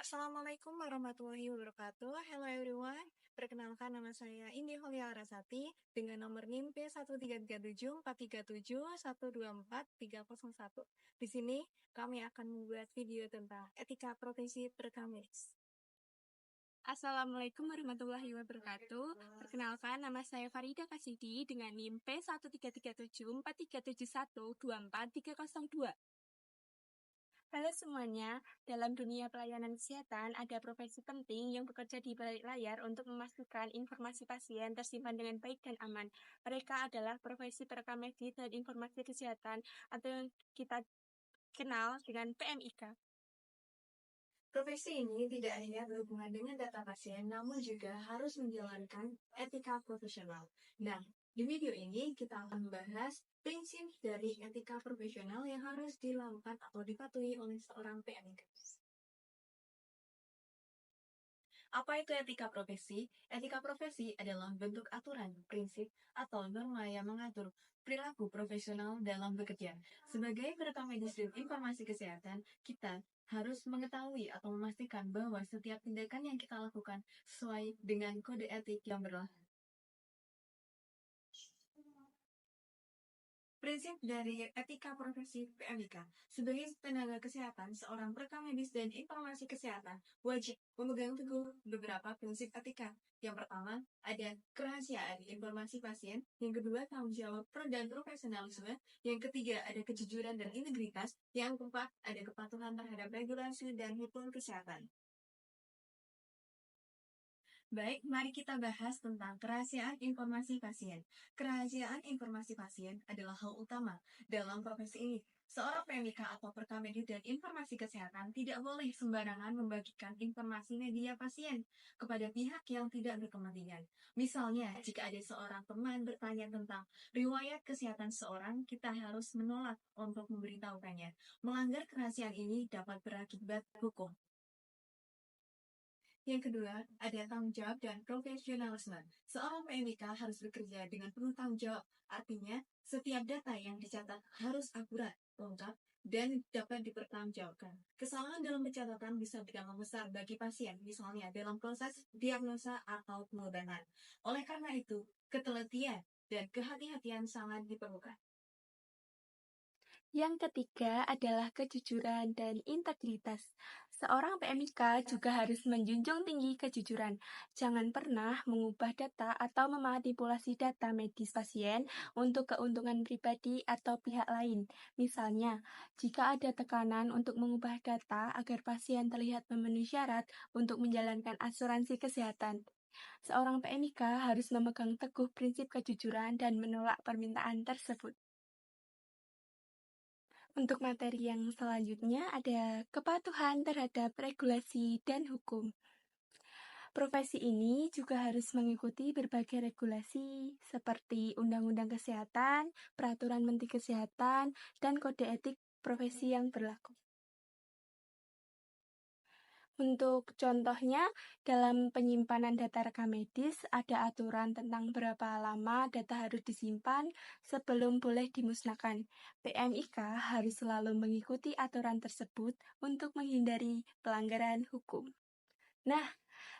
Assalamualaikum warahmatullahi wabarakatuh. Hello everyone. Perkenalkan nama saya Indi Holia Arasati dengan nomor NIM P133743712431. Di sini kami akan membuat video tentang etika profesi perekam medis. Assalamualaikum warahmatullahi wabarakatuh. Perkenalkan nama saya Farida Kasidi dengan NIM P133743712432. Halo semuanya, dalam dunia pelayanan kesehatan ada profesi penting yang bekerja di balik layar untuk memastikan informasi pasien tersimpan dengan baik dan aman. Mereka adalah profesi perekam medis dan informasi kesehatan atau yang kita kenal dengan PMIK. Profesi ini tidak hanya berhubungan dengan data pasien, namun juga harus menjalankan etika profesional. Nah, di video ini kita akan membahas prinsip dari etika profesional yang harus dilakukan atau dipatuhi oleh seorang PMIK. Apa itu etika profesi? Etika profesi adalah bentuk aturan, prinsip, atau norma yang mengatur perilaku profesional dalam bekerja. Sebagai perekam medis dan informasi kesehatan, kita harus mengetahui atau memastikan bahwa setiap tindakan yang kita lakukan sesuai dengan kode etik yang berlaku. Prinsip dari etika profesi PMIK. Sebagai tenaga kesehatan, seorang perekam medis dan informasi kesehatan wajib memegang teguh beberapa prinsip etika. Yang pertama, ada kerahasiaan informasi pasien. Yang kedua, tanggung jawab dan profesionalisme. Yang ketiga, ada kejujuran dan integritas. Yang keempat, ada kepatuhan terhadap regulasi dan hukum kesehatan. Baik, mari kita bahas tentang kerahasiaan informasi pasien. Kerahasiaan informasi pasien adalah hal utama dalam profesi ini. Seorang PMIK atau perekam medis dan informasi kesehatan tidak boleh sembarangan membagikan informasi media pasien kepada pihak yang tidak berkepentingan. Misalnya, jika ada seorang teman bertanya tentang riwayat kesehatan seorang, kita harus menolak untuk memberitahukannya. Melanggar kerahasiaan ini dapat berakibat hukum. Yang kedua, ada tanggung jawab dan profesionalisme. Seorang PMIK harus bekerja dengan penuh tanggung jawab. Artinya, setiap data yang dicatat harus akurat, lengkap, dan dapat dipertanggungjawabkan. Kesalahan dalam pencatatan bisa berdampak besar bagi pasien, misalnya dalam proses diagnosa atau pengobatan. Oleh karena itu, ketelitian dan kehati-hatian sangat diperlukan. Yang ketiga adalah kejujuran dan integritas. Seorang PMIK juga harus menjunjung tinggi kejujuran. Jangan pernah mengubah data atau memanipulasi data medis pasien untuk keuntungan pribadi atau pihak lain. Misalnya, jika ada tekanan untuk mengubah data agar pasien terlihat memenuhi syarat untuk menjalankan asuransi kesehatan. Seorang PMIK harus memegang teguh prinsip kejujuran dan menolak permintaan tersebut. Untuk materi yang selanjutnya ada kepatuhan terhadap regulasi dan hukum. Profesi ini juga harus mengikuti berbagai regulasi seperti Undang-Undang Kesehatan, Peraturan Menteri Kesehatan, dan Kode Etik Profesi yang berlaku. Untuk contohnya, dalam penyimpanan data rekam medis, ada aturan tentang berapa lama data harus disimpan sebelum boleh dimusnahkan. PMIK harus selalu mengikuti aturan tersebut untuk menghindari pelanggaran hukum. Nah,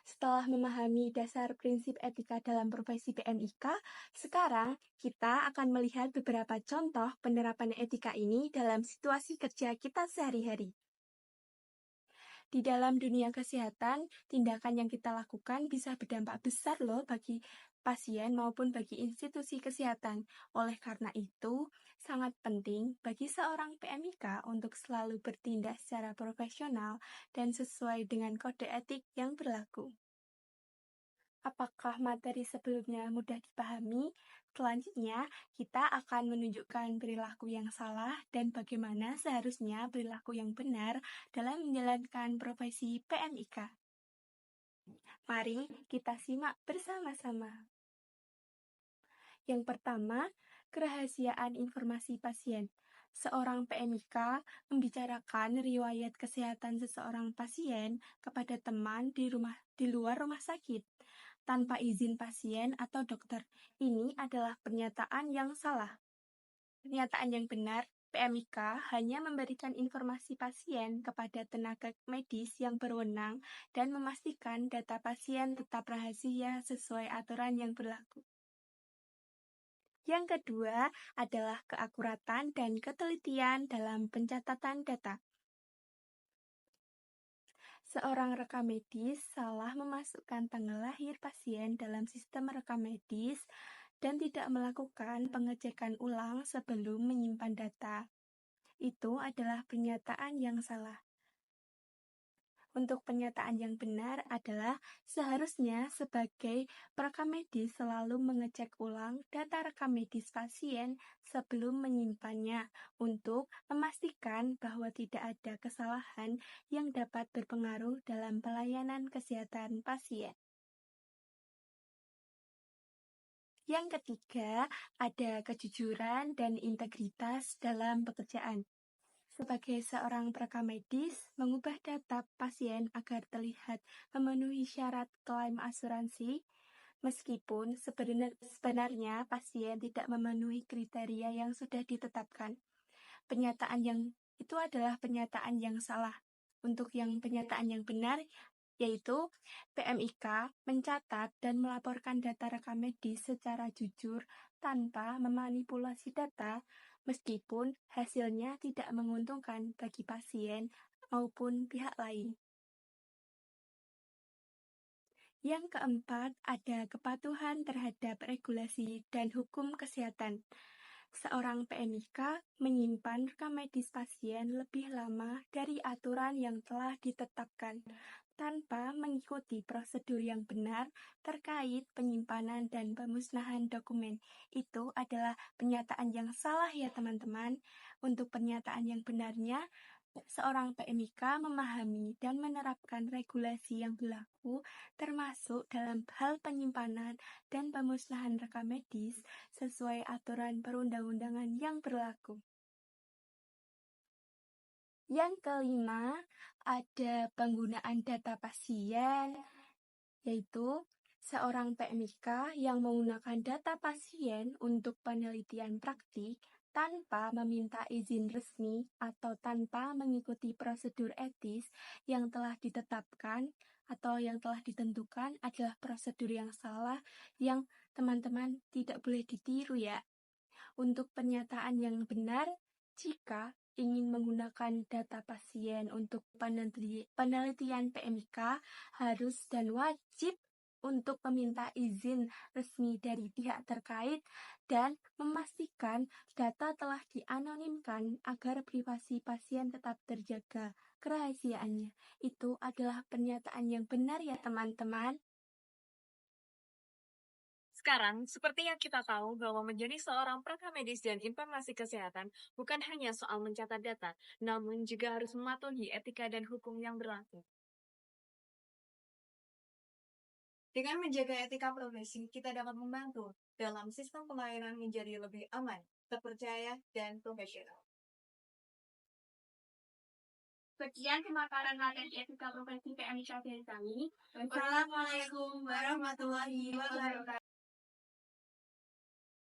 setelah memahami dasar prinsip etika dalam profesi PMIK, sekarang kita akan melihat beberapa contoh penerapan etika ini dalam situasi kerja kita sehari-hari. Di dalam dunia kesehatan, tindakan yang kita lakukan bisa berdampak besar loh bagi pasien maupun bagi institusi kesehatan. Oleh karena itu, sangat penting bagi seorang PMIK untuk selalu bertindak secara profesional dan sesuai dengan kode etik yang berlaku. Apakah materi sebelumnya mudah dipahami? Selanjutnya, kita akan menunjukkan perilaku yang salah dan bagaimana seharusnya perilaku yang benar dalam menjalankan profesi PMIK. Mari kita simak bersama-sama. Yang pertama, kerahasiaan informasi pasien. Seorang PMIK membicarakan riwayat kesehatan seseorang pasien kepada teman di luar rumah sakit tanpa izin pasien atau dokter. Ini adalah pernyataan yang salah. Pernyataan yang benar PMIK hanya memberikan informasi pasien kepada tenaga medis yang berwenang dan memastikan data pasien tetap rahasia sesuai aturan yang berlaku. Yang kedua adalah keakuratan dan ketelitian dalam pencatatan data. Seorang rekam medis salah memasukkan tanggal lahir pasien dalam sistem rekam medis dan tidak melakukan pengecekan ulang sebelum menyimpan data. Itu adalah pernyataan yang salah. Untuk pernyataan yang benar adalah seharusnya sebagai perekam medis selalu mengecek ulang data rekam medis pasien sebelum menyimpannya untuk memastikan bahwa tidak ada kesalahan yang dapat berpengaruh dalam pelayanan kesehatan pasien. Yang ketiga, ada kejujuran dan integritas dalam pekerjaan. Sebagai seorang perekam medis, mengubah data pasien agar terlihat memenuhi syarat klaim asuransi, meskipun sebenarnya pasien tidak memenuhi kriteria yang sudah ditetapkan. Pernyataan yang itu adalah pernyataan yang salah. Untuk yang pernyataan yang benar, yaitu PMIK mencatat dan melaporkan data rekam medis secara jujur tanpa memanipulasi data, meskipun hasilnya tidak menguntungkan bagi pasien maupun pihak lain. Yang keempat, ada kepatuhan terhadap regulasi dan hukum kesehatan. Seorang PMIK menyimpan rekam medis pasien lebih lama dari aturan yang telah ditetapkan, tanpa mengikuti prosedur yang benar terkait penyimpanan dan pemusnahan dokumen. Itu adalah pernyataan yang salah ya teman-teman. Untuk pernyataan yang benarnya, seorang PMIK memahami dan menerapkan regulasi yang berlaku termasuk dalam hal penyimpanan dan pemusnahan rekam medis sesuai aturan perundang-undangan yang berlaku. Yang kelima, ada penggunaan data pasien, yaitu seorang PMIK yang menggunakan data pasien untuk penelitian praktik tanpa meminta izin resmi atau tanpa mengikuti prosedur etis yang telah ditetapkan atau yang telah ditentukan adalah prosedur yang salah yang teman-teman tidak boleh ditiru ya. Untuk pernyataan yang benar, jika ingin menggunakan data pasien untuk penelitian PMIK, harus dan wajib untuk meminta izin resmi dari pihak terkait dan memastikan data telah dianonimkan agar privasi pasien tetap terjaga kerahasiaannya. Itu adalah pernyataan yang benar ya teman-teman. Sekarang, seperti yang kita tahu bahwa menjadi seorang perekam medis dan informasi kesehatan bukan hanya soal mencatat data, namun juga harus mematuhi etika dan hukum yang berlaku. Dengan menjaga etika profesi, kita dapat membantu dalam sistem pelayanan menjadi lebih aman, terpercaya, dan profesional. Sekian pemaparan materi etika profesi PMIK dari kami. Wassalamualaikum warahmatullahi wabarakatuh.